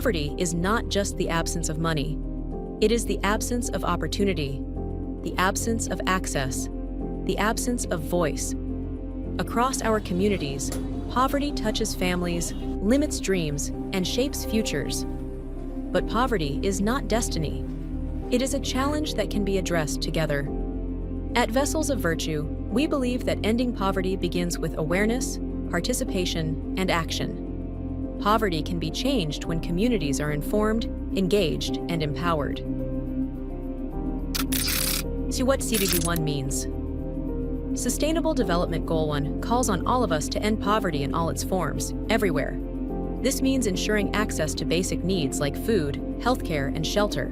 Poverty is not just the absence of money. It is the absence of opportunity, the absence of access, the absence of voice. Across our communities, poverty touches families, limits dreams, and shapes futures. But poverty is not destiny. It is a challenge that can be addressed together. At Vessels of Virtue, we believe that ending poverty begins with awareness, participation, and action. Poverty can be changed when communities are informed, engaged, and empowered. So what CDG1 means? Sustainable Development Goal 1 calls on all of us to end poverty in all its forms, everywhere. This means ensuring access to basic needs like food, healthcare, and shelter,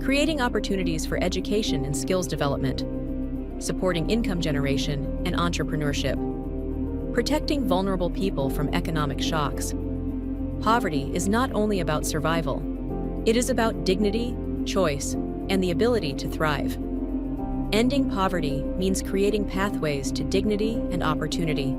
creating opportunities for education and skills development, supporting income generation and entrepreneurship, protecting vulnerable people from economic shocks. Poverty is not only about survival. It is about dignity, choice, and the ability to thrive. Ending poverty means creating pathways to dignity and opportunity.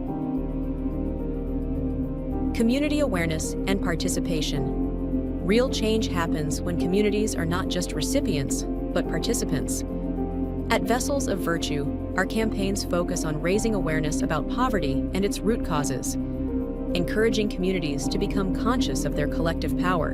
Community awareness and participation. Real change happens when communities are not just recipients, but participants. At Vessels of Virtue, our campaigns focus on raising awareness about poverty and its root causes, encouraging communities to become conscious of their collective power,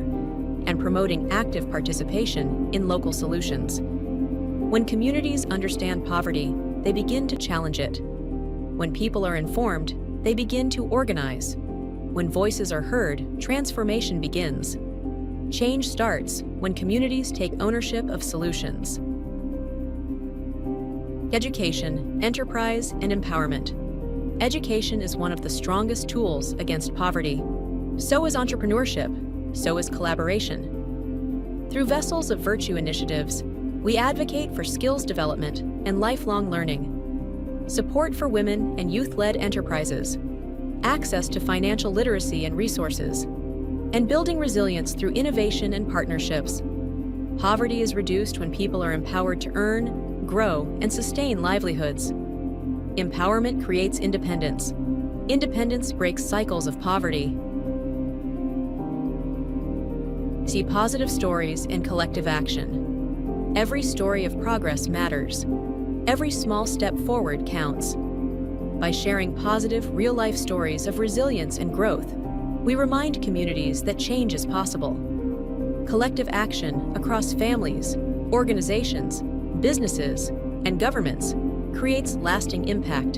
and promoting active participation in local solutions. When communities understand poverty, they begin to challenge it. When people are informed, they begin to organize. When voices are heard, transformation begins. Change starts when communities take ownership of solutions. Education, enterprise, and empowerment. Education is one of the strongest tools against poverty. So is entrepreneurship. So is collaboration. Through Vessels of Virtue initiatives, we advocate for skills development and lifelong learning, support for women and youth-led enterprises, access to financial literacy and resources, and building resilience through innovation and partnerships. Poverty is reduced when people are empowered to earn, grow, and sustain livelihoods. Empowerment creates independence. Independence breaks cycles of poverty. See positive stories and collective action. Every story of progress matters. Every small step forward counts. By sharing positive, real-life stories of resilience and growth, we remind communities that change is possible. Collective action across families, organizations, businesses, and governments creates lasting impact.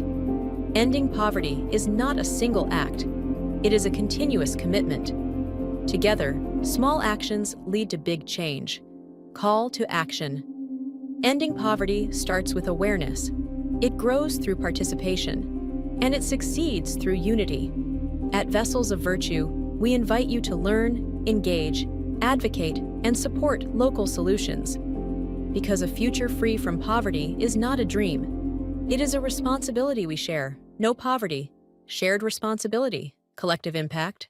Ending poverty is not a single act. It is a continuous commitment. Together, small actions lead to big change. Call to action. Ending poverty starts with awareness. It grows through participation, and it succeeds through unity. At Vessels of Virtue, we invite you to learn, engage, advocate, and support local solutions. Because a future free from poverty is not a dream. It is a responsibility we share. No poverty. Shared responsibility. Collective impact.